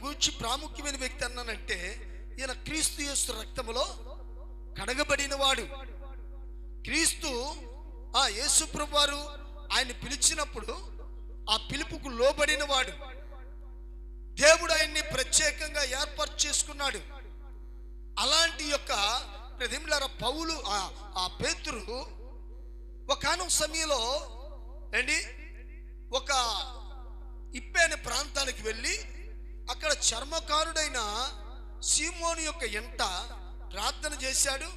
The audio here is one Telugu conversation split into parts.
గూర్చి ప్రాముఖ్యమైన వ్యక్తి అన్నానంటే, ఈయన క్రీస్తు యేసు రక్తములో కడగబడిన వాడు. క్రీస్తు యేసు ప్రభువారు ఆయన పిలిచినప్పుడు ఆ పిలుపుకు లోబడిన వాడు. దేవుడు ఆయన్ని ప్రత్యేకంగా ఏర్పాటు చేసుకున్నాడు. అలాంటి యొక్క పౌలు ఆ పేతురు ఒకానొక సమయంలో ఒక ఇప్పేని ప్రాంతానికి వెళ్ళి అక్కడ చర్మకారుడైన సీమోను యొక్క ఇంట ప్రార్థన చేశాడు.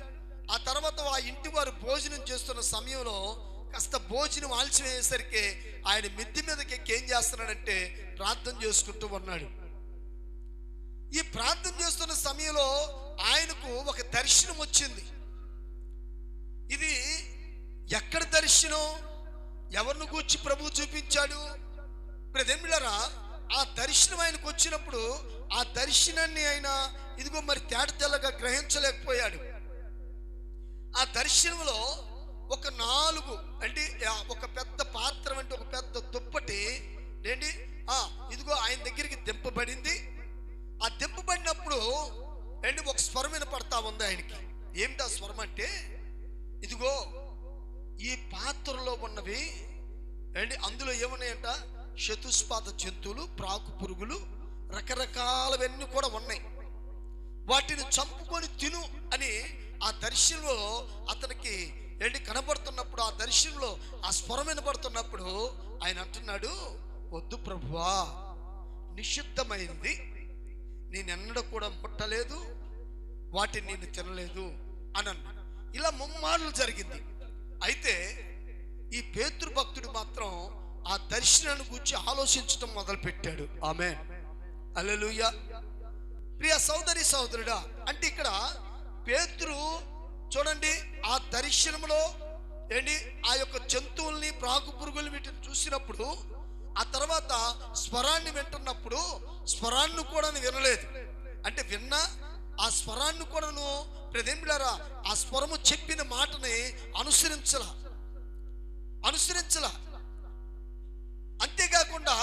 ఆ తర్వాత ఆ ఇంటి వారు భోజనం చేస్తున్న సమయంలో కాస్త భోజనం ఆలస్యమయ్యేసరికి ఆయన మిద్ది మీదకి ఎక్కి ఏం చేస్తున్నాడంటే ప్రార్థన చేసుకుంటూ ఉన్నాడు. ఈ ప్రార్థన చేస్తున్న సమయంలో ఆయనకు ఒక దర్శనం వచ్చింది. ఇది ఎక్కడ దర్శనం? ఎవరిని గూర్చి ప్రభువు చూపించాడు? ప్రియదేవులారా, ఆ దర్శనం ఆయనకు వచ్చినప్పుడు ఆ దర్శనాన్ని ఆయన ఇదిగో మరి తేటతెల్లగా గ్రహించలేకపోయాడు. ఆ దర్శనంలో ఒక 4 ఒక పెద్ద పాత్ర అంటే ఒక పెద్ద దుప్పటి ఇదిగో ఆయన దగ్గరికి దింపబడింది. ఆ దింపబడినప్పుడు ఒక స్వరం వినపడతా ఉంది ఆయనకి. ఏమిటి ఆ స్వరం అంటే, ఇదిగో ఈ పాత్రలో ఉన్నవి అందులో ఏమున్నాయంట, చతుష్పాద జంతువులు, ప్రాకు పురుగులు, రకరకాలవన్నీ కూడా ఉన్నాయి. వాటిని చంపుకొని తిను అని ఆ దర్శనంలో అతనికి కనబడుతున్నప్పుడు, ఆ దర్శనంలో ఆ స్వరం వినబడుతున్నప్పుడు ఆయన అంటున్నాడు, వద్దు ప్రభువా, నిషిద్ధమైంది, నేనెన్నడూ కూడా ముట్టలేదు, వాటిని నేను తినలేదు అని అన్నాడు. ఇలా ముమ్మార్లు జరిగింది. అయితే ఈ పేతురు భక్తుడు మాత్రం ఆ దర్శనాన్ని గురించి ఆలోచించడం మొదలు పెట్టాడు. ఆమేన్, హల్లెలూయా. ప్రియ సోదరి సోదరుడా, అంటే ఇక్కడ పేతురు చూడండి, ఆ దర్శనంలో ఆ యొక్క జంతువుల్ని, ప్రాకు పురుగులు వీటిని చూసినప్పుడు, ఆ తర్వాత స్వరాన్ని వింటున్నప్పుడు స్వరాన్ని కూడా వినలేదు. అంటే విన్నా ఆ స్వరాన్ని కూడాను ప్రదేమిలారా ఆ స్వరము చెప్పిన మాటని అనుసరించలా. అంతేకాకుండా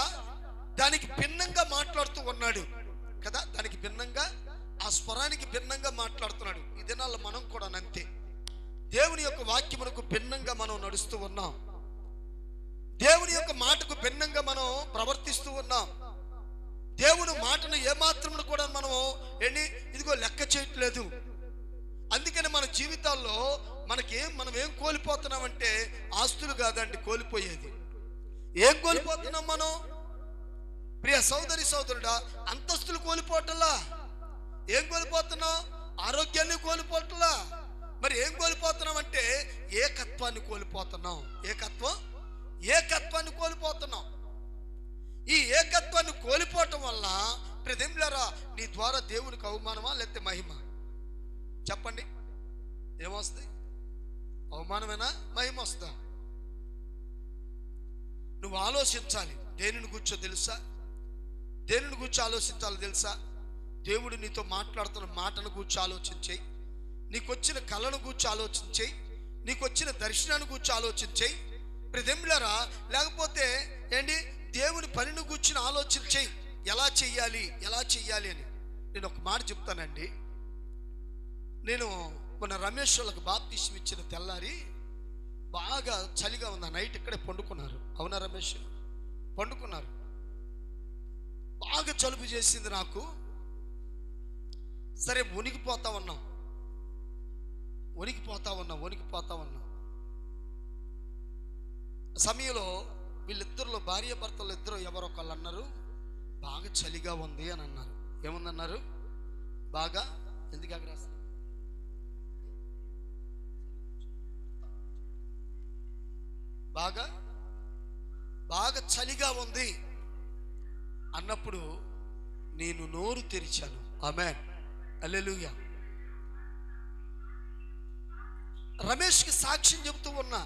దానికి భిన్నంగా మాట్లాడుతూ ఉన్నాడు కదా, దానికి భిన్నంగా, ఆ స్వరానికి భిన్నంగా మాట్లాడుతున్నాడు. ఈ దినాల్లో మనం కూడా అంతే. దేవుని యొక్క వాక్యమునకు భిన్నంగా మనం నడుస్తూ ఉన్నాం. దేవుని యొక్క మాటకు భిన్నంగా మనం ప్రవర్తిస్తూ ఉన్నాం. దేవుని మాటను ఏమాత్రమును కూడా మనం ఇదిగో లెక్క చేయట్లేదు. అందుకని మన జీవితాల్లో మనం ఏం కోల్పోతున్నామంటే, ఆస్తులు కాదండి కోల్పోయేది. ఏం కోల్పోతున్నాం మనం? ప్రియ సోదరి సోదరుడా, అంతస్తులు కోల్పోవటంలా. ఏం కోల్పోతున్నాం? ఆరోగ్యాన్ని కోల్పోవటంలా. మరి ఏం కోల్పోతున్నాం అంటే ఏకత్వాన్ని కోల్పోతున్నాం. ఏకత్వాన్ని కోల్పోతున్నాం. ఈ ఏకత్వాన్ని కోల్పోవటం వల్ల ప్రదేమిలారా నీ ద్వారా దేవునికి అవమానమా లేకపోతే మహిమ? చెప్పండి, ఏమొస్తుంది? అవమానమేనా, మహిమ వస్తుందా? నువ్వు ఆలోచించాలి. దేనిని కూర్చో తెలుసా? దేనిని కూర్చో ఆలోచించాలి తెలుసా? దేవుడు నీతో మాట్లాడుతున్న మాటను కూర్చో ఆలోచించేయి. నీకొచ్చిన కళను కూర్చో ఆలోచించేయి. నీకొచ్చిన దర్శనాన్ని కూర్చో ఆలోచించేయి ప్రదేమిలారా. లేకపోతే దేవుని పనిని కూర్చుని ఆలోచన చెయ్యి, ఎలా చెయ్యాలి అని. నేను ఒక మాట చెప్తానండి. నేను మొన్న రమేష్ వాళ్ళకి బాప్తిసం ఇచ్చిన తెల్లారి బాగా చలిగా ఉంది. నైట్ ఇక్కడే పండుకున్నారు. అవునా రమేష్? పండుకున్నారు. బాగా జలుబు చేసింది నాకు. సరే వణికిపోతా ఉన్నాం. సమయంలో వీళ్ళిద్దరిలో భార్య భర్తలు ఇద్దరు ఎవరొకళ్ళు అన్నారు, బాగా చలిగా ఉంది అని అన్నారు. ఏముందన్నారు? బాగా, ఎందుకు అగ్రాసం, బాగా చలిగా ఉంది అన్నప్పుడు నేను నోరు తెరిచాను. ఆమేన్, హల్లెలూయా. రమేష్కి సాక్ష్యం చెబుతూ ఉన్నా.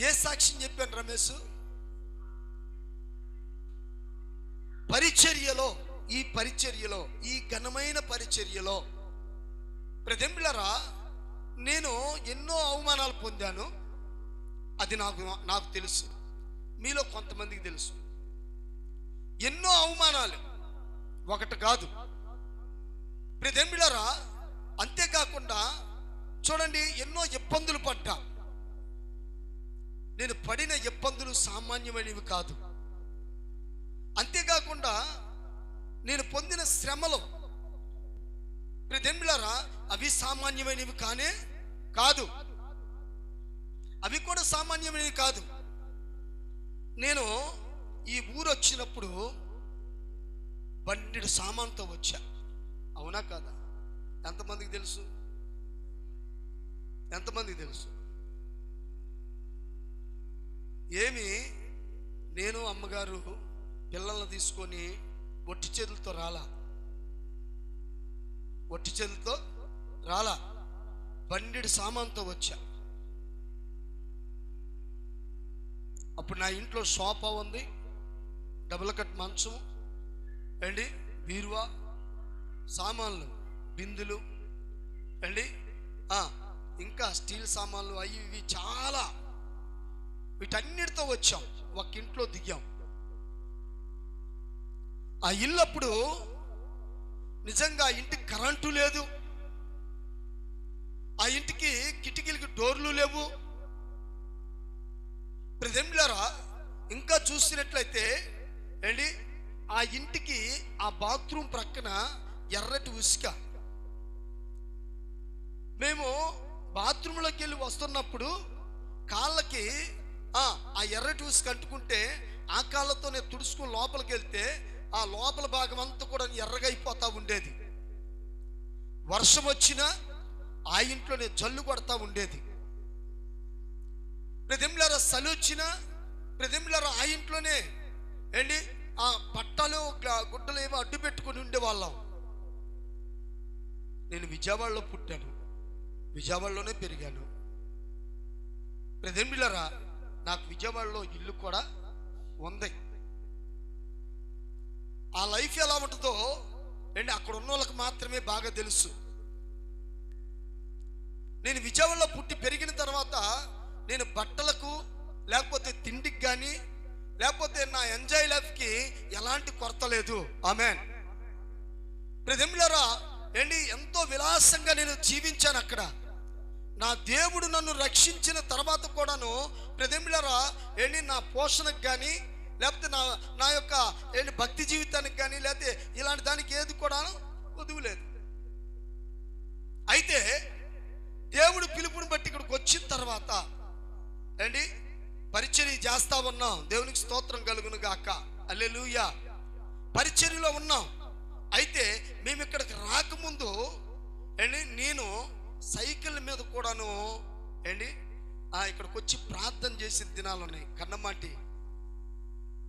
ఏ సాక్ష్యం చెప్పాను రమేష్? పరిచర్యలో ఈ ఘనమైన పరిచర్యలో ప్రజెంట్లరా నేను ఎన్నో అవమానాలు పొందాను. అది నాకు తెలుసు, మీలో కొంతమందికి తెలుసు. ఎన్నో అవమానాలు, ఒకటి కాదు ప్రియదేవులారా. అంతేకాకుండా చూడండి, ఎన్నో ఇబ్బందులు పడ్డా. నేను పడిన ఇబ్బందులు సామాన్యమైనవి కాదు. అంతేకాకుండా నేను పొందిన శ్రమలు ప్రియదేవులారా అవి సామాన్యమైనవి కానే కాదు. అవి కూడా సామాన్యమైనవి కాదు. నేను ఈ ఊరు వచ్చినప్పుడు బండిడు సామాన్తో వచ్చా. అవునా కాదా? ఎంతమందికి తెలుసు? ఎంతమందికి తెలుసు? ఏమి, నేను అమ్మగారు పిల్లల్ని తీసుకొని ఒట్టి చేతులతో రాలా, ఒట్టి చేతులతో రాలా, బండిడు సామాన్తో వచ్చా. అప్పుడు నా ఇంట్లో సోఫా ఉంది, డబుల్ కట్ మంచం అండి, బీరువా, సామాన్లు, బిందులు అండి, ఇంకా స్టీల్ సామాన్లు అవి ఇవి చాలా, వీటన్నిటితో వచ్చాం. ఒక ఇంట్లో దిగాం. ఆ ఇల్లు అప్పుడు నిజంగా ఇంటికి కరెంటు లేదు, ఆ ఇంటికి కిటికీలకి డోర్లు లేవు. ప్రియదేవులారా ఇంకా చూసినట్లయితే ఏంటి, ఆ ఇంటికి ఆ బాత్రూమ్ ప్రక్కన ఎర్రటి ఉసుక. మేము బాత్రూంలోకి వెళ్ళి వస్తున్నప్పుడు కాళ్ళకి ఆ ఎర్రటి ఉసుక అంటుకుంటే ఆ కాళ్ళతోనే తుడుచుకుని లోపలికి వెళ్తే ఆ లోపల భాగం అంతా కూడా ఎర్రగా అయిపోతా ఉండేది. వర్షం వచ్చినా ఆ ఇంట్లోనే జల్లు కొడతా ఉండేది. ప్రియదేవులారా చలి వచ్చినా ప్రియదేవులారా ఆ ఇంట్లోనే ఏంటి ఆ పట్టాలు గుడ్డలు ఏమో అడ్డు పెట్టుకుని ఉండేవాళ్ళం. నేను విజయవాడలో పుట్టాను, విజయవాడలోనే పెరిగాను. ప్రియదేవులారా నాకు విజయవాడలో ఇల్లు కూడా ఉంది. ఆ లైఫ్ ఎలా ఉంటుందో ఏంటి అక్కడ ఉన్న వాళ్ళకి మాత్రమే బాగా తెలుసు. నేను విజయవాడలో పుట్టి పెరిగిన తర్వాత నేను బట్టలకు లేకపోతే తిండికి కానీ లేకపోతే నా ఎంజాయ్ లైఫ్కి ఎలాంటి కొరత లేదు. ఆమేన్. ప్రియదేవులారా ఏంటి ఎంతో విలాసంగా నేను జీవించాను అక్కడ. నా దేవుడు నన్ను రక్షించిన తర్వాత కూడాను ప్రియదేవులారా ఏంటి నా పోషణకు కానీ లేకపోతే నా యొక్క ఏంటి భక్తి జీవితానికి కానీ లేకపోతే ఇలాంటి దానికి ఏది కూడా వదువులేదు. అయితే దేవుడు పిలుపుని బట్టి ఇక్కడికి వచ్చిన తర్వాత ఏంటి పరిచర్య చేస్తా ఉన్నాం. దేవునికి స్తోత్రం కలుగును గాక. హల్లెలూయా. పరిచర్యలో ఉన్నాం. అయితే మేము ఇక్కడికి రాకముందు ఏంటి నేను సైకిల్ మీద కూడాను ఏంటి ఇక్కడికి వచ్చి ప్రార్థన చేసిన దినాలు ఉన్నాయి. కన్నమాటి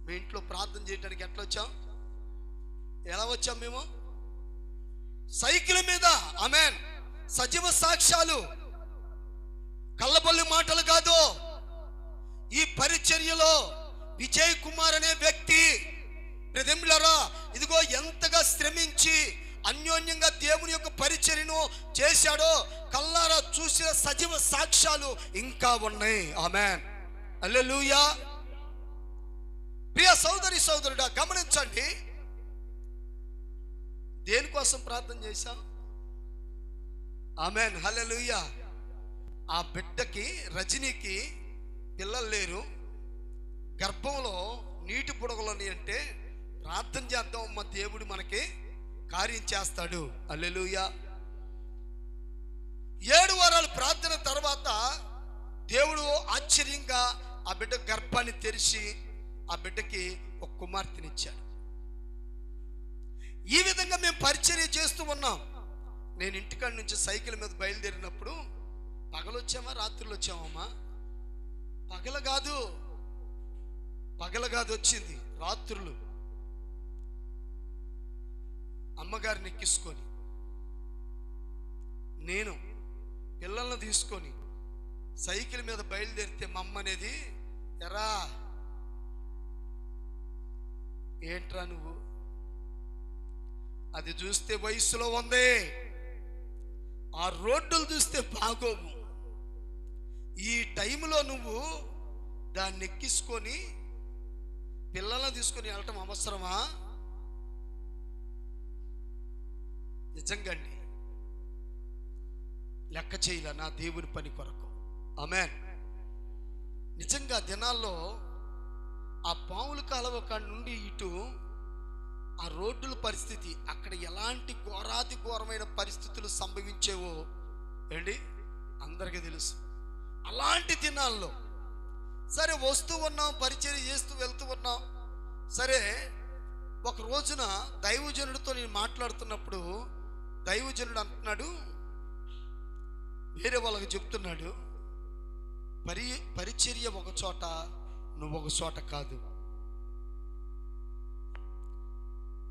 మీ ఇంట్లో ప్రార్థన చేయడానికి ఎట్లా వచ్చాం? ఎలా వచ్చాం మేము? సైకిల్ మీద. ఆమేన్. సజీవ సాక్ష్యాలు, కళ్ళబొల్లి మాటలు కాదు. ఈ పరిచర్యలో విజయ్ కుమార్ అనే వ్యక్తి ప్రియదేవులారా ఇదిగో ఎంతగా శ్రమించి అన్యోన్యంగా దేవుని యొక్క పరిచర్యను చేశాడో కల్లారా చూసిన సజీవ సాక్ష్యాలు ఇంకా ఉన్నాయి. ఆమేన్. హల్లెలూయా. ప్రియ సోదరి సోదరుడా గమనించండి, దేనికోసం ప్రార్థన చేశాం? ఆమేన్. హల్లెలూయా. ఆ బిడ్డకి రజనీకి పిల్లలు లేరు, గర్భంలో నీటి బుడగలని అంటే ప్రార్థన చేద్దాం, మా దేవుడు మనకి కార్యం చేస్తాడు. హల్లెలూయా. 7 వారాలు ప్రార్థన తర్వాత దేవుడు ఆశ్చర్యంగా ఆ బిడ్డ గర్భాన్ని తెరిచి ఆ బిడ్డకి ఒక కుమార్తెనిచ్చాడు. ఈ విధంగా మేము పరిచర్య చేస్తూ ఉన్నాం. నేను ఇంటికాడ నుంచి సైకిల్ మీద బయలుదేరినప్పుడు పగలొచ్చామా రాత్రులు వచ్చామమ్మా? పగల కాదు వచ్చింది, రాత్రులు. అమ్మగారిని ఎక్కించుకొని నేను పిల్లల్ని తీసుకొని సైకిల్ మీద బయలుదేరితే మా అమ్మ అనేది, ఎరా ఏంట్రా నువ్వు, అది చూస్తే వయసులో ఉంది, ఆ రోడ్డులు చూస్తే బాగోవు, ఈ టైంలో నువ్వు దాన్ని ఎక్కించుకొని పిల్లలను తీసుకుని వెళ్ళటం అవసరమా? నిజంగా అండి, లెక్క చేయలే నా దేవుని పని కొరకు. ఆమేన్. నిజంగా దినాల్లో ఆ పాముల కాలువ కాడ నుండి ఇటు ఆ రోడ్డుల పరిస్థితి, అక్కడ ఎలాంటి ఘోరాతి ఘోరమైన పరిస్థితులు సంభవించేవో ఏంటి అందరికీ తెలుసు. అలాంటి దినాల్లో సరే వస్తూ ఉన్నాం, పరిచర్య చేస్తూ వెళ్తూ ఉన్నాం. సరే ఒక రోజున దైవజనుడితో నేను మాట్లాడుతున్నప్పుడు దైవజనుడు అంటున్నాడు, వేరే వాళ్ళకి చెప్తున్నాడు, పరిచర్య ఒక చోట, నువ్వు ఒక చోట కాదు.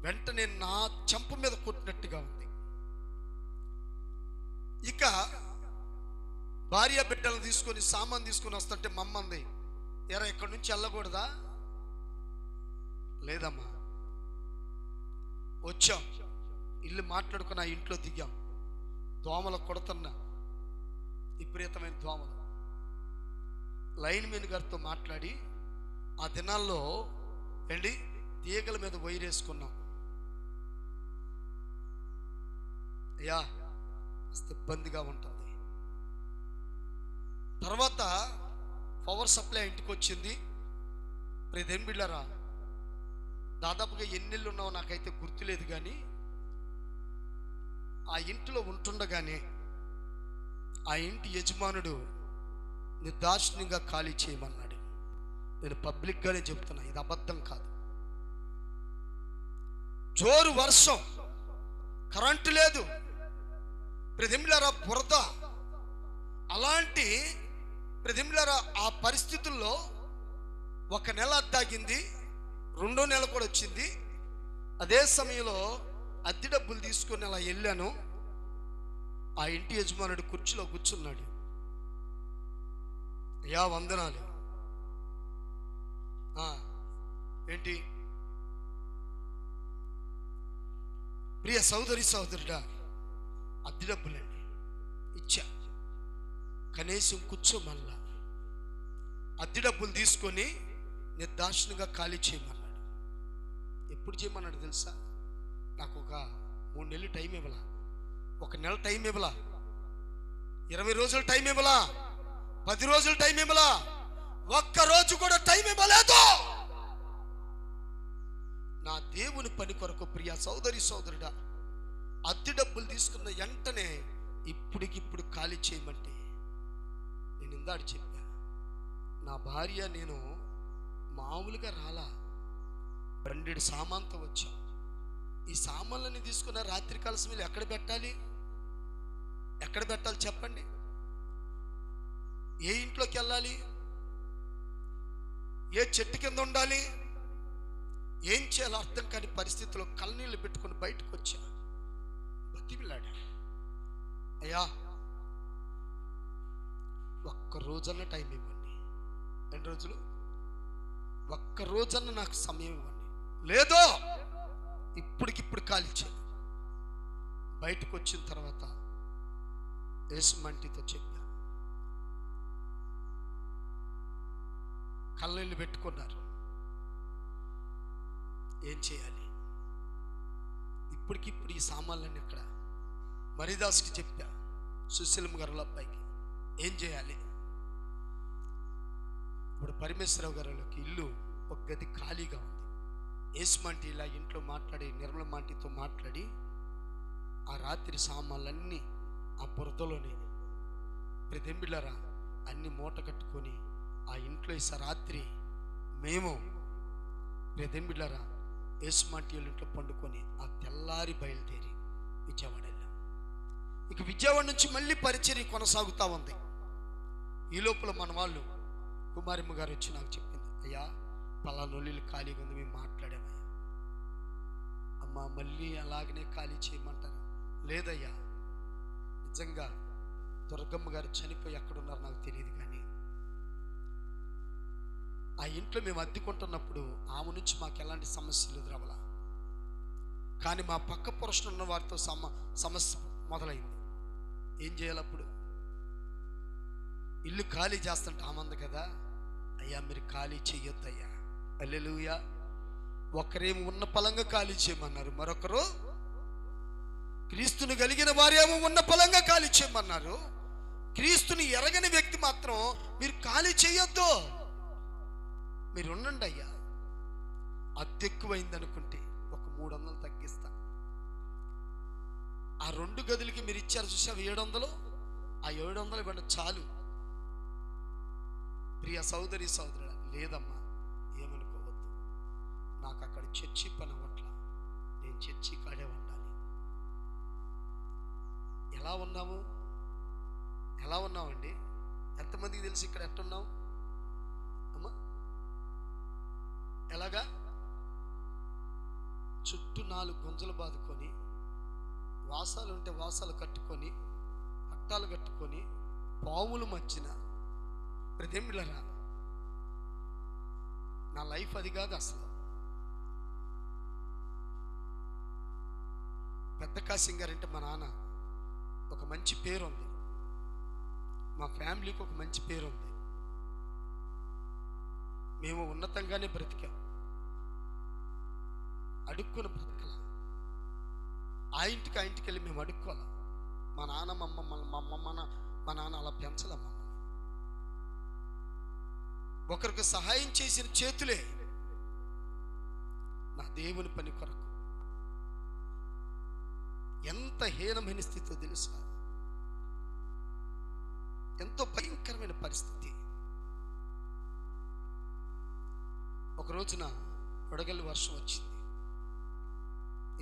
వెంటనే నా చెంప మీద కొట్టినట్టుగా ఉంది. ఇక భార్య బిడ్డలను తీసుకొని సామాన్ తీసుకొని వస్తుంటే మమ్మంది, ఎరా ఇక్కడి నుంచి వెళ్ళకూడదా? లేదమ్మా. వచ్చాం, ఇల్లు మాట్లాడుకుని ఆ ఇంట్లో దిగాం. దోమలు కొడుతున్నా, విపరీతమైన దోమలు. లైన్ మెన్ గారితో మాట్లాడి ఆ దినాల్లో ఏంటి తీగల మీద వైరేసుకున్నాం. అయ్యా మస్తు ఇబ్బందిగా ఉంటుంది. తర్వాత పవర్ సప్లై ఇంటికి వచ్చింది. ప్రేదేం బిళ్ళరా, దాదాపుగా ఎన్నెళ్ళు ఉన్నావో నాకైతే గుర్తులేదు, కానీ ఆ ఇంటిలో ఉంటుండగానే ఆ ఇంటి యజమానుడు నిర్దాక్షిణ్యంగా ఖాళీ చేయమన్నాడు. నేను పబ్లిక్గానే చెప్తున్నా, ఇది అబద్ధం కాదు. జోరు వర్షం, కరెంటు లేదు, ప్రతిమిలరా బురద. అలాంటి ప్రతిమిలరా ఆ పరిస్థితుల్లో ఒక నెల అద్దాగింది, రెండో నెల కూడా వచ్చింది. అదే సమయంలో అద్దె డబ్బులు తీసుకొని అలా వెళ్ళాను. ఆ ఇంటి యజమానుడు కుర్చీలో కూర్చున్నాడు. అయ్యా వందనాలు. ఏంటి ప్రియ సోదరి సోదరుడా, అద్దె డబ్బులండి ఇచ్చా, కనీసం కూర్చోమల్లా. అద్దె డబ్బులు తీసుకొని నిర్దాక్షిణ్యంగా ఖాళీ చేయమన్నాడు. ఎప్పుడు చేయమన్నాడు తెలుసా? నాకు ఒక 3 నెలలు టైం ఇవ్వలా, 1 నెల టైం ఇవ్వలా, 20 రోజులు టైం ఇవ్వలా, 10 రోజులు టైం ఇవ్వలా, ఒక్క రోజు కూడా టైం ఇవ్వలేదు. నా దేవుని పని కొరకు ప్రియ సోదరి సోదరుడా, అద్దె డబ్బులు తీసుకున్న వెంటనే ఇప్పటికిప్పుడు ఖాళీ చేయమంటే నేను ఇందాడు చెప్పా, నా భార్య నేను మామూలుగా రాలా, బండెడు సామాన్తో వచ్చాం. ఈ సామాన్లన్నీ తీసుకున్న రాత్రికాల సమయంలో ఎక్కడ పెట్టాలి? ఎక్కడ పెట్టాలి చెప్పండి? ఏ ఇంట్లోకి వెళ్ళాలి? ఏ చెట్టు కింద ఉండాలి? ఏం చేయాలో అర్థం కాని పరిస్థితిలో కళ్ళనీళ్ళు పెట్టుకొని బయటకు వచ్చా. బతిమిలాడా, అయ్యా ఒక్క రోజన్న టైం ఇవ్వండి. 2 రోజులు, ఒక్క రోజన్న నాకు సమయం ఇవ్వండి. లేదో ఇప్పటికిప్పుడు కాల్చే. బయటకు వచ్చిన తర్వాత యేసుమంటితో చెప్పా, కళ్ళనీళ్ళు పెట్టుకున్నారు. ఏం చేయాలి? ఇప్పటికిప్పుడు ఈ సామాన్లన్నీ ఇక్కడ మరిదాసుకి చెప్పా, సుశీలమ్మ గారు అబ్బాయికి, ఏం చేయాలి? ఇప్పుడు పరమేశ్వరరావు గారికి ఇల్లు ఒక గది ఖాళీగా ఉంది. యేసుమంటి ఇలా ఇంట్లో మాట్లాడి నిర్మలమాంటితో మాట్లాడి ఆ రాత్రి సామాన్లన్నీ ఆ బురదలోనే ప్రతింబిళ్ళరా అన్ని మూట కట్టుకొని ఆ ఇంట్లో ఇసా రాత్రి మేము ప్రతింబిళ్ళరా యేసుమంటి వాళ్ళ ఇంట్లో పండుకొని ఆ తెల్లారి బయలుదేరి విజయవాడ వెళ్ళాం. ఇక విజయవాడ నుంచి మళ్ళీ పరిచర్య కొనసాగుతూ ఉంది. ఈ లోపల మన వాళ్ళు కుమారమ్మ గారు వచ్చి నాకు చెప్పింది, అయ్యా పలానొల్లు ఖాళీగా ఉంది, మేము మాట్లాడామయ్యా. అమ్మ మళ్ళీ అలాగనే ఖాళీ చేయమంటారు? లేదయ్యా, నిజంగా దుర్గమ్మ గారు చనిపోయి ఎక్కడున్నారో నాకు తెలియదు, కానీ ఆ ఇంట్లో మేము అద్దెకుంటున్నప్పుడు ఆమె నుంచి మాకు ఎలాంటి సమస్యలు ఎదురవలా. కానీ మా పక్క పురుషులు ఉన్న వారితో సమస్య మొదలైంది. ఏం చేయాలి? అప్పుడు ఇల్లు ఖాళీ చేస్తుంటే ఆమంది కదా, అయ్యా మీరు ఖాళీ చెయ్యొద్దయ్యా, హల్లెలూయా. ఒకరేమో ఉన్న పలంగా ఖాళీ చేయమన్నారు, మరొకరు క్రీస్తుని కలిగిన వారేమో ఉన్న పలంగా ఖాళీ చేయమన్నారు. క్రీస్తుని ఎరగని వ్యక్తి మాత్రం మీరు ఖాళీ చేయొద్దు, మీరు ఉండండి అయ్యా. అద్దె ఎక్కువైంది అనుకుంటే ఒక 300 తగ్గిస్తా. ఆ 2 గదులకి మీరు ఇచ్చారు చూసావు 700, ఆ 700 ఇవ్వండి చాలు. ప్రియ సోదరి సోదరుడా, లేదమ్మా ఏమనుకోవద్దు, నాకు అక్కడ చర్చి పని అవ్వట్లా, నేను చర్చి కాడే ఉండాలి. ఎలా ఉన్నామండి? ఎంతమందికి తెలిసి ఇక్కడ ఎట్టున్నాం అమ్మా? ఎలాగా? చుట్టూ 4 గుంజలు బాదుకొని, వాసాలు ఉంటే వాసాలు కట్టుకొని, పట్టాలు కట్టుకొని, పాములు మధ్యన. ప్రదేమిళ్ళరా, నా లైఫ్ అది కాదు అసలు. పెద్ద కాసింగ్ గారంటే మా నాన్న ఒక మంచి పేరు ఉంది, మా ఫ్యామిలీకి ఒక మంచి పేరు ఉంది. మేము ఉన్నతంగానే బ్రతికాం, అడుక్కుని బ్రతకల. ఆ ఇంటికి వెళ్ళి మేము అడుక్కోవాలి. మా నాన్న మా నాన్న అలా పెంచలే మమ్మల్ని. ఒకరికి సహాయం చేసిన చేతులే నా దేవుని పని కొరకు. ఎంత హీనమైన స్థితితో తెలుసా, ఎంతో భయంకరమైన పరిస్థితి. ఒక రోజున వడగల్లి వర్షం వచ్చింది,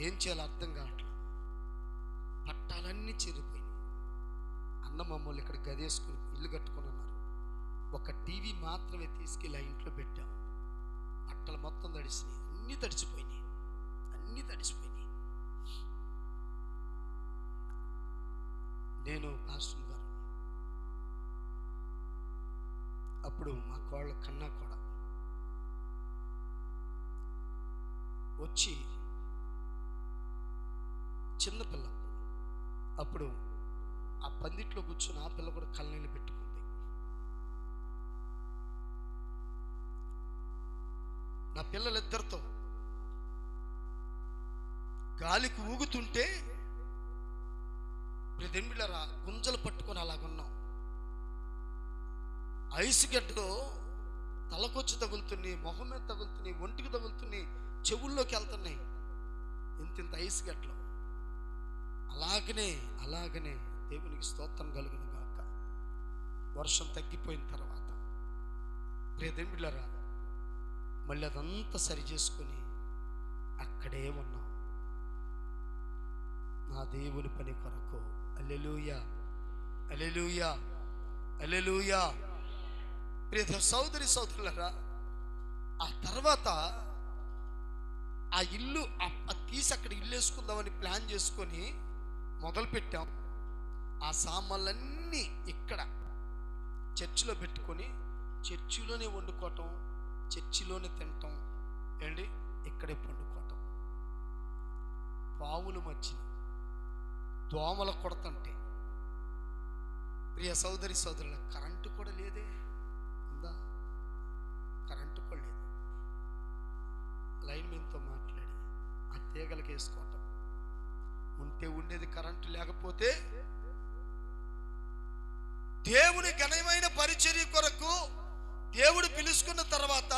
ఏం చేయాలో అర్థం కావట్లేదు. పట్టాలన్నీ చెరిపోయినాయి. అన్న మమ్మల్ని ఇక్కడ గదేసుకుని ఇల్లు కట్టుకుని ఉన్నారు. ఒక టీవీ మాత్రమే తీసుకెళ్ళి ఆ ఇంట్లో పెట్టాం. పట్టలు మొత్తం తడిసినాయి, అన్నీ తడిసిపోయినాయి. నేను పాస్టర్ గారు, అప్పుడు మా కోళ్ళ కన్నా కూడా వచ్చి, చిన్నపిల్ల అప్పుడు ఆ పందిట్లో కూర్చొని ఆ పిల్ల కూడా కళ్ళనీళ్ళు పెట్టుకుంది. నా పిల్లలిద్దరితో గాలికి ఊగుతుంటే ప్రతింబిళ్ళరా గుంజలు పట్టుకొని అలాగున్నాం. ఐసు గడ్డలో తలకొచ్చి తగులుతున్నాయి, మొహం మీద తగులుతున్నాయి, ఒంటికి తగులుతున్నాయి, చెవుల్లోకి వెళ్తున్నాయి. ఇంత ఐసు గడ్డలో అలాగనే దేవునికి స్తోత్రం కలుగును గాక. వర్షం తగ్గిపోయిన తర్వాత ప్రతింబిళ్ళరా మళ్ళీ అదంతా సరి చేసుకొని అక్కడే ఉన్నాం నా దేవుని పని కొరకు. హల్లెలూయా, హల్లెలూయా, హల్లెలూయా. ప్రియ సోదరి సోదరులారా, ఆ తర్వాత ఆ ఇల్లు తీసి అక్కడ ఇల్లు వేసుకుందామని ప్లాన్ చేసుకొని మొదలు పెట్టాం. ఆ సామాన్లన్నీ ఇక్కడ చర్చిలో పెట్టుకొని చర్చిలోనే వండుకోవటం, చర్చిలోనే తినటం, ఏంటి ఇక్కడే పండుకోవటం. పావులు మధ్యన దోమల కొడతంటే ప్రియ సోదరి సోదరుల, కరెంటు కూడా లేదే, ఉందా? కరెంటు కూడా లేదు. లైన్ మెన్తో మాట్లాడి ఆ తీగలకి వేసుకోవటం. ఉంటే ఉండేది, కరెంటు లేకపోతే దేవుని ఘనమైన పరిచర్య కొరకు దేవుడు పిలుచుకున్న తర్వాత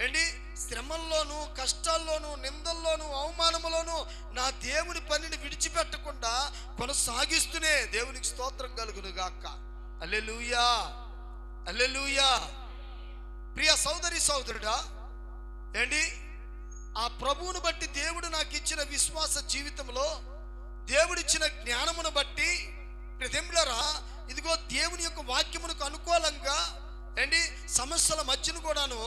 ఏంటి శ్రమల్లోనూ, కష్టాల్లోనూ, నిందల్లోనూ, అవమానములోనూ నా దేవుని పనిని విడిచిపెట్టకుండా కొనసాగిస్తూనే దేవునికి స్తోత్రం కలుగును గాక. హల్లెలూయా, హల్లెలూయా. ప్రియ సోదరి సోదరుడా, ఏంటి ఆ ప్రభువును బట్టి, దేవుడు నాకు ఇచ్చిన విశ్వాస జీవితంలో దేవుడిచ్చిన జ్ఞానమును బట్టి ప్రతింబిళ్ళరా, ఇదిగో దేవుని యొక్క వాక్యమునకు అనుకూలంగా ఏంటి సమస్యల మధ్యను కూడాను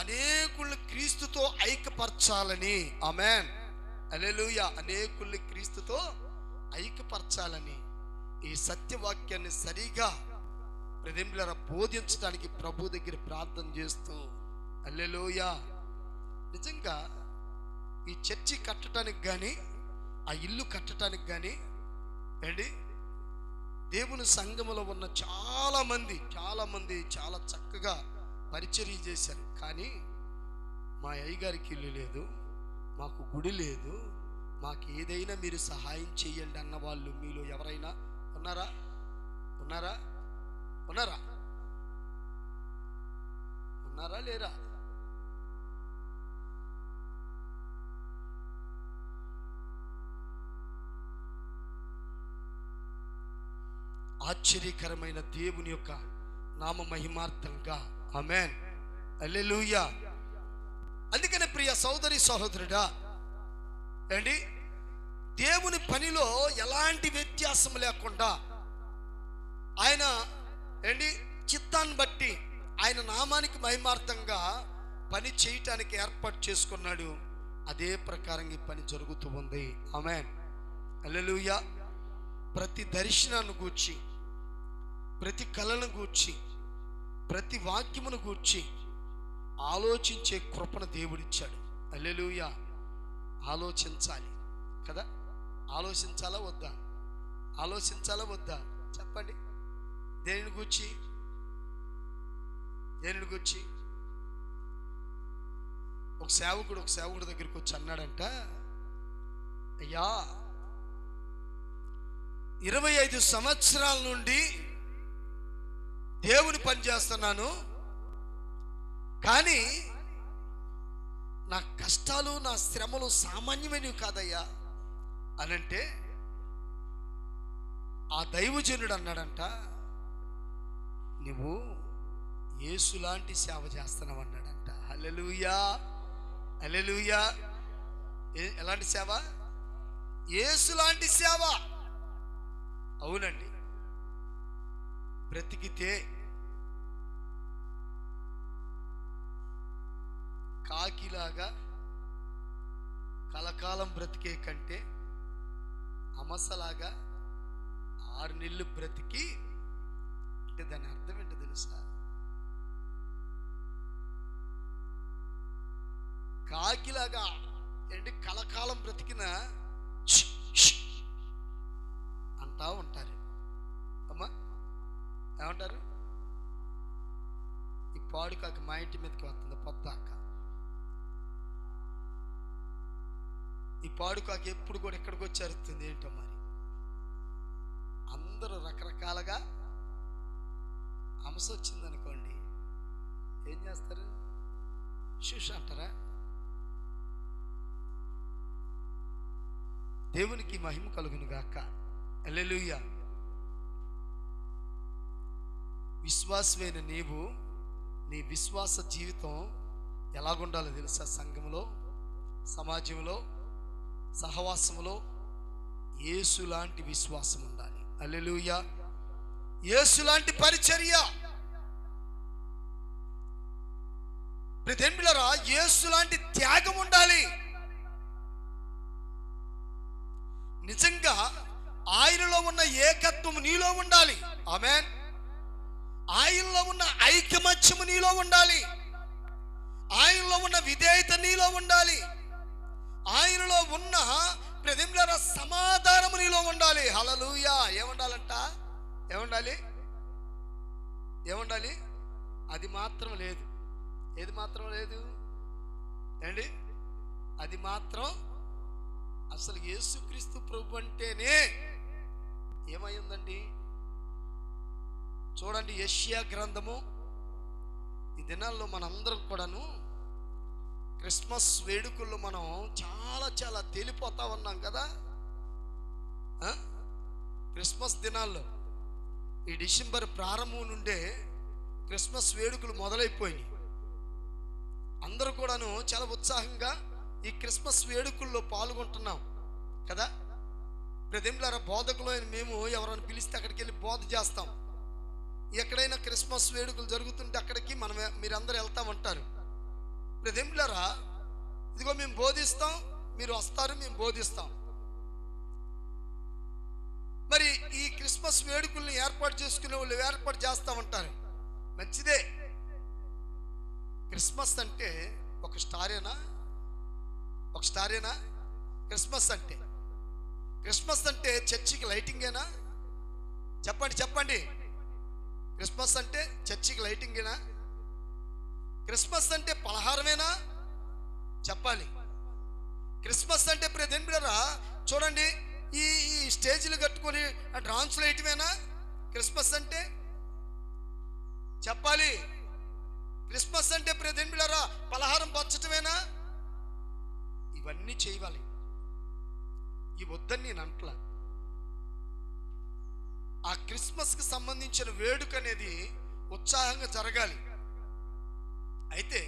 అనేకుల్ని క్రీస్తుతో ఐక్యపరచాలని. ఆమేన్, హల్లెలూయా. అనేకుల్ని క్రీస్తుతో ఐక్యపరచాలని ఈ సత్యవాక్యాన్ని సరిగా ప్రతింబిళ్ళరా బోధించడానికి ప్రభు దగ్గర ప్రార్థన చేస్తూ, హల్లెలూయా. నిజంగా ఈ చర్చి కట్టడానికి కానీ, ఆ ఇల్లు కట్టడానికి కానీ ఏంటి దేవుని సంఘములో ఉన్న చాలా మంది చాలా చక్కగా పరిచర్య చేశారు. కానీ మా అయ్యగారికి ఇల్లు లేదు, మాకు గుడి లేదు, మాకు ఏదైనా మీరు సహాయం చేయండి అన్న వాళ్ళు మీలో ఎవరైనా ఉన్నారా? ఉన్నారా? ఉన్నారా? ఉన్నారా లేరా? ఆశ్చర్యకరమైన దేవుని యొక్క నామ మహిమార్థంగా ఆమేన్, హల్లెలూయా. అందుకనే ప్రియ సోదరి సహోదరుడా, ఏంటి దేవుని పనిలో ఎలాంటి వ్యత్యాసం లేకుండా ఆయన ఏంటి చిత్తాన్ని బట్టి ఆయన నామానికి మహిమార్థంగా పని చేయటానికి ఏర్పాటు చేసుకున్నాడు. అదే ప్రకారంగా ఈ పని జరుగుతూ ఉంది. ఆమేన్, హల్లెలూయా. ప్రతి దర్శనాన్ని గూర్చి, ప్రతి కళను గూర్చి, ప్రతి వాక్యమును గూర్చి ఆలోచించే కృపను దేవుడిచ్చాడు. హల్లెలూయా. ఆలోచించాలి కదా? ఆలోచించాలా వద్దా? ఆలోచించాలా వద్దా? చెప్పండి. దేనిని గూర్చి? దేనిని గూర్చి? ఒక సేవకుడు దగ్గరికి వచ్చి అన్నాడంట, అయ్యా 25 సంవత్సరాల నుండి దేవుని పని చేస్తున్నాను, కానీ నా కష్టాలు నా శ్రమలు సామాన్యమైనవి కాదయ్యా అనంటే ఆ దైవజనుడు అన్నాడంట, నువ్వు యేసులాంటి సేవ చేస్తున్నావు అన్నాడంట. హల్లెలూయా, హల్లెలూయా. ఎలాంటి సేవ? యేసులాంటి సేవ. అవునండి. బ్రతికితే కాకిలాగా కలకాలం బ్రతికే కంటే అమసలాగా 6 నెలలు బ్రతికి, అంటే దాని అర్థం ఏంటో తెలుసా? కాకిలాగా ఏంటి కలకాలం బ్రతికిన అంటా ఉంటారు. అమ్మా ఏమంటారు? ఈ పాడుకాక మా ఇంటి మీదకి వస్తుంది పొద్దాక. ఈ పాడుకాక ఎప్పుడు కూడా ఇక్కడికి వచ్చి అరుస్తుంది ఏంటో మరి. అందరూ రకరకాలుగా అంశ వచ్చింది అనుకోండి, ఏం చేస్తారు? శుష్ అంటారా? దేవునికి మహిమ కలుగును గాక. హల్లెలూయా. విశ్వాసమైన నీవు నీ విశ్వాస జీవితం ఎలాగుండాలో తెలుసా? సంఘంలో, సమాజంలో, సహవాసంలో యేసు లాంటి విశ్వాసం ఉండాలి. హల్లెలూయా. యేసు లాంటి పరిచర్య. ప్రియదేవులారా, యేసు లాంటి త్యాగం ఉండాలి. నిజంగా ఆయనలో ఉన్న ఏకత్వం నీలో ఉండాలి. ఆమేన్. ఆయనలో ఉన్న ఐకమత్యము నీలో ఉండాలి. ఆయనలో ఉన్న విధేయత నీలో ఉండాలి. ఆయనలో ఉన్న ప్రియదేవులారా సమాధానము నీలో ఉండాలి. హల్లెలూయా. ఏముండాలంట? ఏముండాలి? ఏముండాలి? అది మాత్రం లేదు. ఏది మాత్రం లేదు ఏండి? అది మాత్రం అసలు యేసుక్రీస్తు ప్రభు అంటేనే ఏమైందండి? చూడండి, యెషయా గ్రంథము. ఈ దినాల్లో మనందరం కూడాను క్రిస్మస్ వేడుకల్లో మనం చాలా తేలిపోతా ఉన్నాం కదా. క్రిస్మస్ దినాల్లో ఈ డిసెంబర్ ప్రారంభం నుండే క్రిస్మస్ వేడుకలు మొదలైపోయినాయి. అందరూ కూడాను చాలా ఉత్సాహంగా ఈ క్రిస్మస్ వేడుకల్లో పాల్గొంటున్నాం కదా. ప్రియదేవులారా, బోధకులు మేము ఎవరైనా పిలిస్తే అక్కడికి వెళ్ళి బోధ చేస్తాం. ఎక్కడైనా క్రిస్మస్ వేడుకలు జరుగుతుంటే అక్కడికి మీరందరూ వెళ్తామంటారు. ప్రియదేవులారా, ఇదిగో మేము బోధిస్తాం, మీరు వస్తారు, మేము బోధిస్తాం. మరి ఈ క్రిస్మస్ వేడుకల్ని ఏర్పాటు చేసుకునే వాళ్ళు ఏర్పాటు చేస్తామంటారు. మంచిదే. క్రిస్మస్ అంటే ఒక స్టారేనా? ఒక స్టారేనా క్రిస్మస్ అంటే? క్రిస్మస్ అంటే చర్చికి లైటింగేనా? చెప్పండి. క్రిస్మస్ అంటే చర్చికి లైటింగేనా? క్రిస్మస్ అంటే పలహారమేనా? చెప్పాలి. క్రిస్మస్ అంటే ప్రియదేని బిడ్డలారా చూడండి, ఈ స్టేజీలు కట్టుకొని డాన్సులు వేయటమేనా క్రిస్మస్ అంటే? చెప్పాలి. క్రిస్మస్ అంటే ప్రియదేని బిడ్డలారా పలహారం పంచటమేనా? ఇవన్నీ చేయవాలి. ఈ వద్దని నేను అంటలా. ఆ క్రిస్మస్కి సంబంధించిన వేడుక అనేది ఉత్సాహంగా జరగాలి. అయితే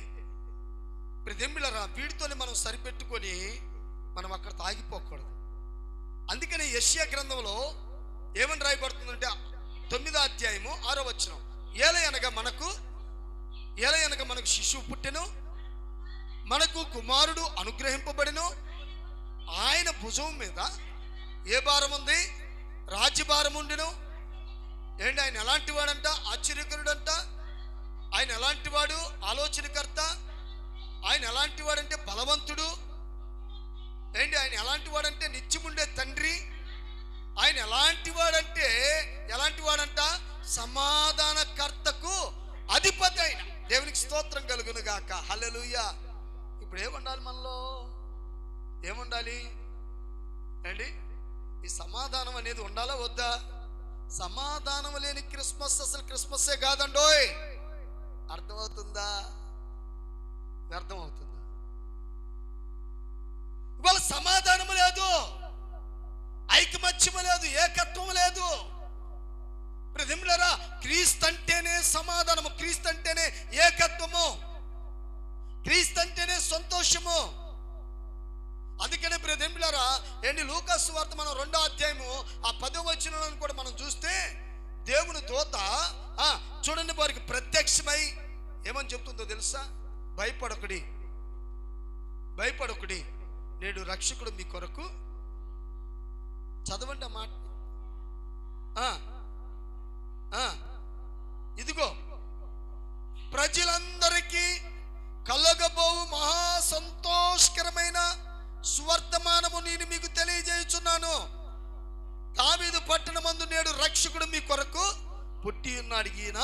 ప్రియదేని వీటితోనే మనం సరిపెట్టుకొని మనం అక్కడ తాగిపోకూడదు. అందుకని యెషయా గ్రంథంలో ఏమని రాయబడుతుందంటే 9వ అధ్యాయము 6వ వచనం, ఏలయనగా మనకు శిశువు పుట్టెను, మనకు కుమారుడు అనుగ్రహింపబడెను, ఆయన భుజం మీద ఏ భారం ఉంది? రాజ్యభారం ఉండెను. ఏంటి ఆయన ఎలాంటి వాడంట? ఆశ్చర్యకరుడంట. ఆయన ఎలాంటి వాడు? ఆలోచనకర్త. ఆయన ఎలాంటి వాడంటే బలవంతుడు. ఏంటి ఆయన ఎలాంటి వాడంటే నిత్యముండే తండ్రి. ఆయన ఎలాంటి వాడంట? సమాధానకర్తకు అధిపతి అయిన దేవునికి స్తోత్రం కలుగును గాక. హల్లెలూయా. ఇప్పుడు ఏముండాలి మనలో? ఏముండాలి అండి? ఈ సమాధానం అనేది ఉండాలా వద్దా? సమాధానం లేని క్రిస్మస్ అసలు క్రిస్మస్సే కాదండోయ్. అర్థమవుతుందా? వ్యర్థమవుతుందా? ఇవాళ సమాధానం లేదు, ఐకమత్యము లేదు, ఏకత్వం లేదు. ప్రియదేనులారా క్రీస్తు అంటేనే సమాధానము, క్రీస్తు అంటేనే ఏకత్వము, క్రీస్తు అంటేనే సంతోషము. అందుకనే ప్రియదేనులారా ఏంటి లూకాసు సువార్త మనం 2వ అధ్యాయము 10వ వచనం కూడా మనం చూస్తే దేవుని దూత చూడండి వారికి ప్రత్యక్షమై ఏమని చెప్తుందో తెలుసా? భయపడకుడి, నేడు రక్షకుడు మీ కొరకు. చదవండి ఆ మాట. ఇదిగో ప్రజలందరికీ కలగబోవు మహా సంతోషకరమైన సువర్తమానము నేను మీకు తెలియజేయుచున్నాను. దావీదు పట్టణమందు నేడు రక్షకుడు మీ కొరకు పుట్టి ఉన్నాడు. ఈయన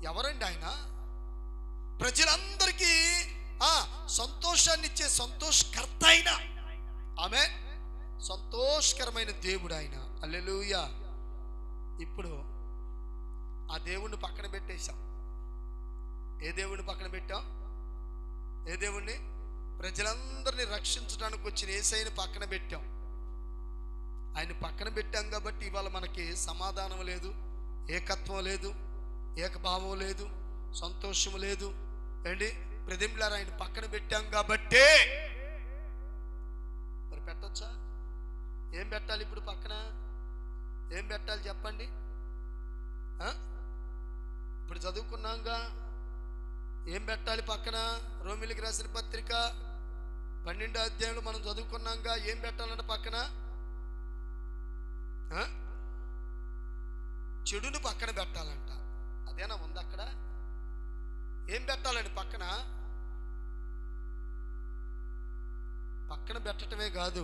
ఎవరండి? ఆయన ప్రజలందరికీ సంతోషాన్ని ఇచ్చే సంతోషకర్త అయిన, ఆమె సంతోషకరమైన దేవుడు ఆయన. హల్లెలూయా. ఇప్పుడు ఆ దేవుణ్ణి పక్కన పెట్టేశాం. ఏ దేవుణ్ణి పక్కన పెట్టాం? ఏ దేవుణ్ణి? ప్రజలందరినీ రక్షించడానికి వచ్చిన యేసయ్యని పక్కన పెట్టాం. ఆయన పక్కన పెట్టాం కాబట్టి ఇవాళ మనకి సమాధానం లేదు, ఏకత్వం లేదు, ఏకభావం లేదు, సంతోషం లేదు. ఏంటి ప్రియదేనులారా ఆయన పక్కన పెట్టాం కాబట్టే. మరి పెట్టొచ్చా? ఏం పెట్టాలి ఇప్పుడు? పక్కన ఏం పెట్టాలి చెప్పండి? ఇప్పుడు చదువుకున్నాంగా, ఏం పెట్టాలి పక్కన? రోమిలికి రాసిన పత్రిక 12వ అధ్యాయంలో మనం చదువుకున్నాంగా, ఏం పెట్టాలంటే పక్కన చెడును పక్కన పెట్టాలంట. అదేనా ఉంది అక్కడ? ఏం పెట్టాలండి పక్కన? పక్కన పెట్టడమే కాదు,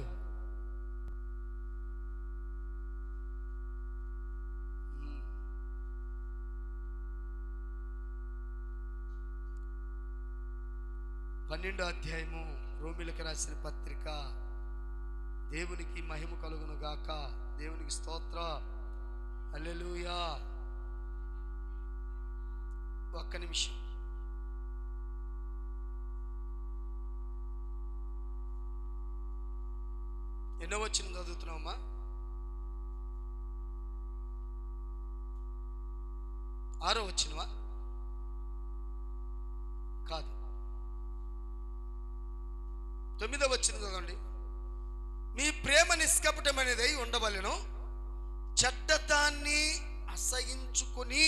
పన్నెండో అధ్యాయము రోమిలికి రాసిన పత్రిక. దేవునికి మహిమ కలుగును గాక. దేవునికి స్తోత్ర. హల్లెలూయా. ఒక్క నిమిషం. ఎన్నో వచనం చదువుతున్నామా? 6వ వచనమా? కాదు, 9వ వచనం చదవండి. మీ ప్రేమ నిష్కపటమైనదై ఉండవలెను, చెడ్డదాన్ని అసహించుకొని.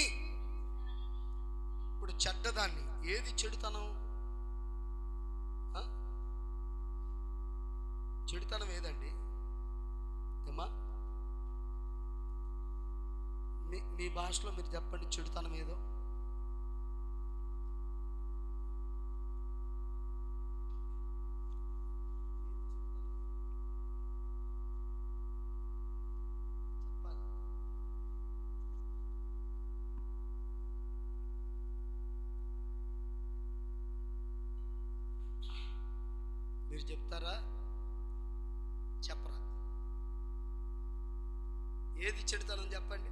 ఇప్పుడు చెడ్డదాన్ని, ఏది చెడుతనం? చెడుతనం ఏదండి? ఏమా మీ భాషలో మీరు చెప్పండి, చెడుతనం ఏదో. మీరు చెప్తారా? చెప్పరా? ఏది చెడుతనం చెప్పండి.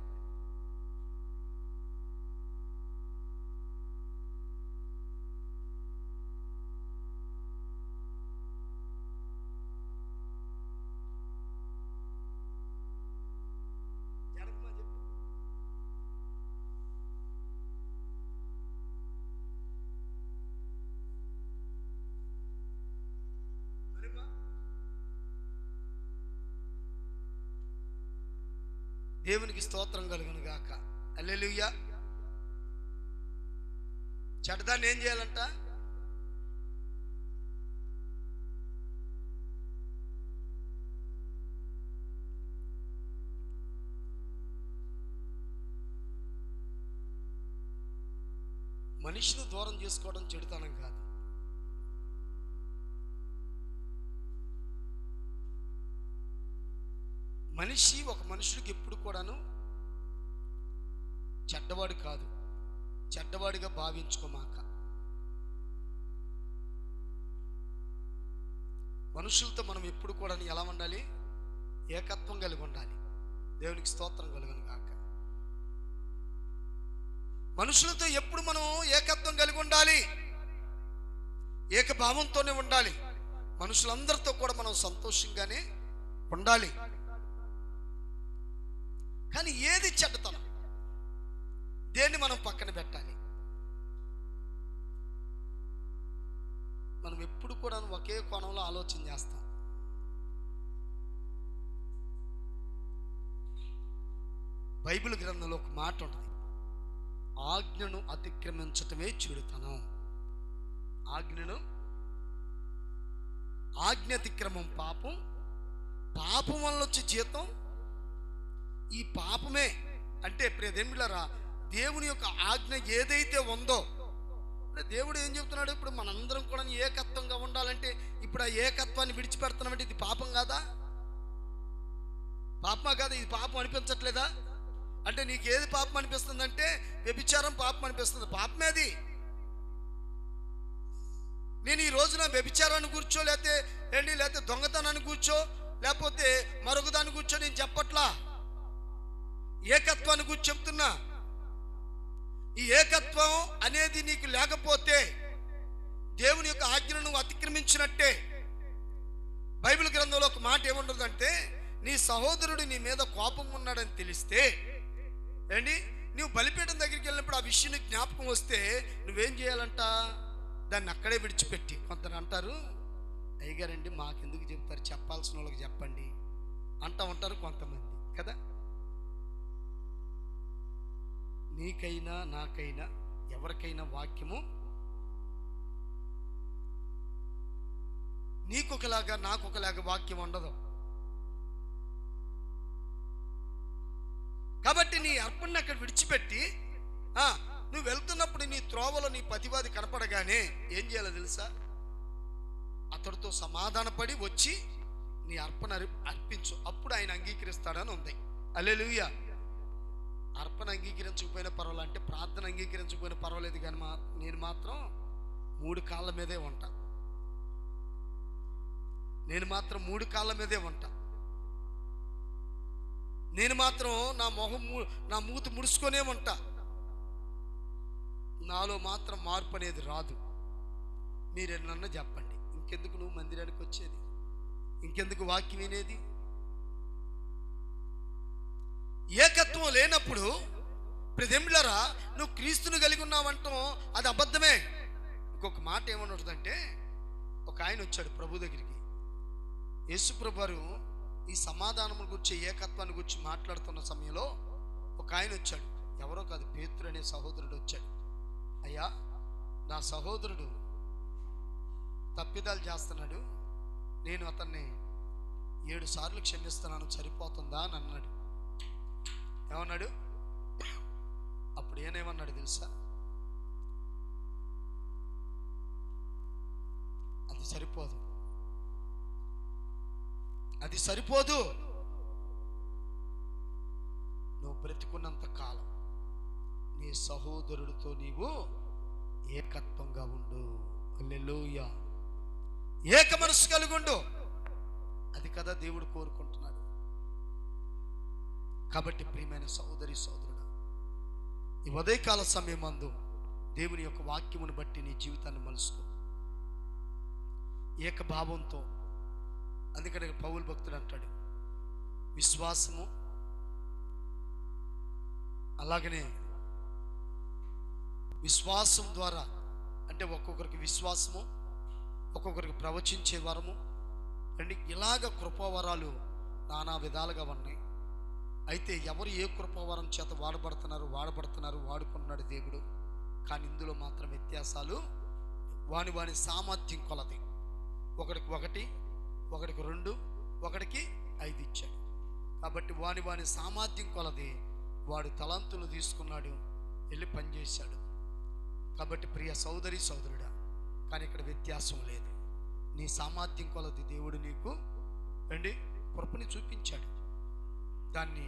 దేవునికి స్తోత్రం కలుగును గాక. హల్లెలూయా. చెడ్డదాన్ని ఏం చేయాలంట? మనిషిని దూరం చేసుకోవడం చెడుతనం కాదు. మనిషి ఒక మనుషుడికి ఎప్పుడు కూడాను చెడ్డవాడు కాదు, చెడ్డవాడిగా భావించుకోమాక. మనుషులతో మనం ఎప్పుడు కూడా ఎలా ఉండాలి? ఏకత్వం కలిగి ఉండాలి. దేవునికి స్తోత్రం కలుగును గాక. మనుషులతో ఎప్పుడు మనం ఏకత్వం కలిగి ఉండాలి, ఏకభావంతోనే ఉండాలి. మనుషులందరితో కూడా మనం సంతోషంగానే ఉండాలి. కానీ ఏది చెడ్డతనం, దేన్ని మనం పక్కన పెట్టాలి. మనం ఎప్పుడు కూడా ఒకే కోణంలో ఆలోచన చేస్తాం. బైబిల్ గ్రంథంలో ఒక మాట ఉంటుంది, ఆజ్ఞను అతిక్రమించటమే చెడుతనం. ఆజ్ఞ అతిక్రమం పాపం, పాపం వల్ల వచ్చే జీతం ఈ పాపమే. అంటే ప్రియదేవులారా, దేవుని యొక్క ఆజ్ఞ ఏదైతే ఉందో, దేవుడు ఏం చెప్తున్నాడు? ఇప్పుడు మనందరం కూడా ఏకత్వంగా ఉండాలంటే ఇప్పుడు ఆ ఏకత్వాన్ని విడిచిపెడుతున్నామంటే ఇది పాపం కాదా? పాపమా కాదా? ఇది పాపం అనిపించట్లేదా? అంటే నీకు ఏది పాపం అనిపిస్తుందంటే వ్యభిచారం పాపం అనిపిస్తుంది. పాపమే అది. నేను ఈ రోజున వ్యభిచారాన్ని కూర్చో, లేకపోతే దొంగతనాన్ని కూర్చో, లేకపోతే మరొక దాన్ని కూర్చో నేను చెప్పట్లా. ఏకత్వాన్ని గురించి చెప్తున్నా. ఈ ఏకత్వం అనేది నీకు లేకపోతే దేవుని యొక్క ఆజ్ఞను అతిక్రమించినట్టే. బైబిల్ గ్రంథంలో ఒక మాట ఏముంటుందంటే, నీ సహోదరుడు నీ మీద కోపం ఉన్నాడని తెలిస్తే నువ్వు బలిపీఠం దగ్గరికి వెళ్ళినప్పుడు ఆ విషయం జ్ఞాపకం వస్తే నువ్వేం చేయాలంట? దాన్ని అక్కడే విడిచిపెట్టి. కొందరు అంటారు, అయ్యగారండి మాకెందుకు చెప్తారు, చెప్పాల్సిన వాళ్ళకి చెప్పండి అంటూ ఉంటారు కొంతమంది కదా. నీకైనా నాకైనా ఎవరికైనా వాక్యము నీకొకలాగా నాకొకలాగా వాక్యం ఉండదు. కాబట్టి నీ అర్పణని అక్కడ విడిచిపెట్టి నువ్వు వెళ్తున్నప్పుడు నీ త్రోవలో నీ ప్రతివాది కనపడగానే ఏం చేయాలో తెలుసా? అతడితో సమాధానపడి వచ్చి నీ అర్పణ అర్పించు. అప్పుడు ఆయన అంగీకరిస్తాడని ఉంది. హల్లెలూయా. అర్పణ అంగీకరించకపోయినా పర్వాలేదు, అంటే ప్రార్థన అంగీకరించకపోయినా పర్వాలేదు, కానీ నేను మాత్రం 3 కాళ్ళ మీదే ఉంటా. నేను మాత్రం 3 కాళ్ళ మీదే ఉంటా. నేను మాత్రం నా మూతి ముడుచుకొనే ఉంటా. నాలో మాత్రం మార్పు అనేది రాదు. మీరెన్నన్నా చెప్పండి, ఇంకెందుకు నువ్వు మందిరానికి వచ్చేది? ఇంకెందుకు వాక్యం వినేది? ఏకత్వం లేనప్పుడు ప్రజెంట్లరా నువ్వు క్రీస్తుని కలిగి ఉన్నావంటాం అది అబద్ధమే. ఇంకొక మాట ఏమనుంటుందంటే, ఒక ఆయన వచ్చాడు ప్రభు దగ్గరికి. యేసు ప్రభువారు ఈ సమాధానం గురించి, ఏకత్వాన్ని గురించి మాట్లాడుతున్న సమయంలో ఒక ఆయన వచ్చాడు. ఎవరో కాదు, పేతురు అనే సహోదరుడు వచ్చాడు. అయ్యా, నా సహోదరుడు తప్పిదాలు చేస్తున్నాడు, నేను అతన్ని 7 సార్లు క్షమిస్తున్నాను, సరిపోతుందా అని అన్నాడు. ఏమన్నాడు? అప్పుడు ఏమన్నాడు తెలుసా? అది సరిపోదు, అది సరిపోదు. నువ్వు బ్రతికున్నంత కాలం నీ సహోదరుడితో నీవు ఏకత్వంగా ఉండు. హల్లెలూయా. ఏక మనసు కలుగుండు. అది కదా దేవుడు కోరుకుంటున్నాడు. కాబట్టి ప్రియమైన సహోదరి సహోదరుడా, ఈ ఉదయకాల సమయమందు దేవుని యొక్క వాక్యమును బట్టి నీ జీవితాన్ని మలుసుకో ఏక భావంతో. అందుకని పౌలు భక్తుడు అంటాడు, విశ్వాసము అలాగనే విశ్వాసం ద్వారా, అంటే ఒక్కొక్కరికి విశ్వాసము, ఒక్కొక్కరికి ప్రవచించే వరము, అండ్ ఇలాగ కృపావరాలు నానా విధాలుగా ఉన్నాయి. అయితే ఎవరు ఏ కృపావరం చేత వాడబడుతున్నారు వాడుకున్నాడు దేవుడు. కానీ ఇందులో మాత్రం వ్యత్యాసాలు వాని సామర్థ్యం కొలది. ఒకడికి 1, ఒకడికి 2, ఒకడికి 5 ఇచ్చాడు. కాబట్టి వాని సామర్థ్యం కొలది వాడు తలంతులు తీసుకున్నాడు, వెళ్ళి పనిచేశాడు. కాబట్టి ప్రియ సోదరి సోదరుడా, కానీ ఇక్కడ వ్యత్యాసం లేదు. నీ సామర్థ్యం కొలది దేవుడు నీకు కృపని చూపించాడు. దాన్ని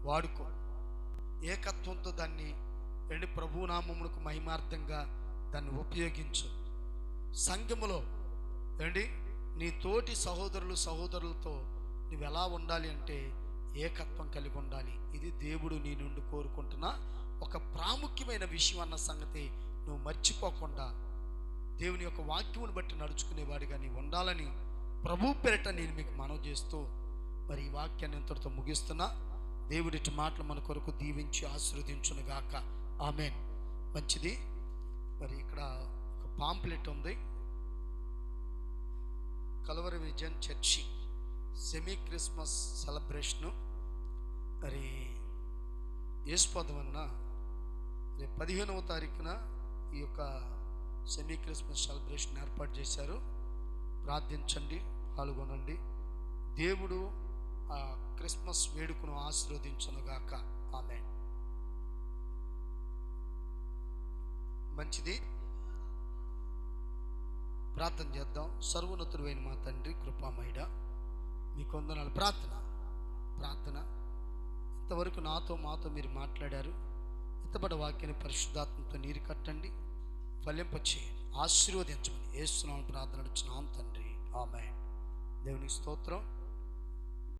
వాడుకో, ఏకత్వంతో దాన్ని ప్రభునామమునకు మహిమార్థంగా దాన్ని ఉపయోగించు. సంఘములో నీ తోటి సహోదరులతో నువ్వు ఎలా ఉండాలి అంటే ఏకత్వం కలిగి ఉండాలి. ఇది దేవుడు నీ నుండి కోరుకుంటున్న ఒక ప్రాముఖ్యమైన విషయం అన్న సంగతి నువ్వు మర్చిపోకుండా దేవుని యొక్క వాక్యమును బట్టి నడుచుకునేవాడిగా నీవు ఉండాలని ప్రభు పేరిట నేను మీకు మనవి చేస్తూ మరి ఈ వాక్యాన్ని ఇంతటితో ముగిస్తున్నా. దేవుడి మాటలు మన కొరకు దీవించి ఆశీర్వదించునుగాక. ఆమేన్. మంచిది. మరి ఇక్కడ ఒక పాంప్లెట్ ఉంది, Calvary vision church semi Christmas celebration. మరి యేసుపదమన్న 15వ తారీఖున ఈ యొక్క సెమీ క్రిస్మస్ సెలబ్రేషన్ ఏర్పాటు చేశారు. ప్రార్థించండి, పాల్గొనండి. దేవుడు ఆ క్రిస్మస్ వేడుకను ఆశీర్వదించునుగాక. ఆమేన్. మంచిది. ప్రార్థన చేద్దాం. సర్వోన్నతుడైన మా తండ్రి, కృపామయుడా, మీకు వందనాలు. ప్రార్థన ఇంతవరకు మాతో మీరు మాట్లాడారు. ఇంతబడ్డ వాక్యాన్ని పరిశుద్ధాత్మతో నీరు కట్టండి, ఫలింపచేయండి, ఆశీర్వదించమని యేసు నామమున ప్రార్థన నడుచున్నాం తండ్రి. ఆమేన్. దేవునికి స్తోత్రం.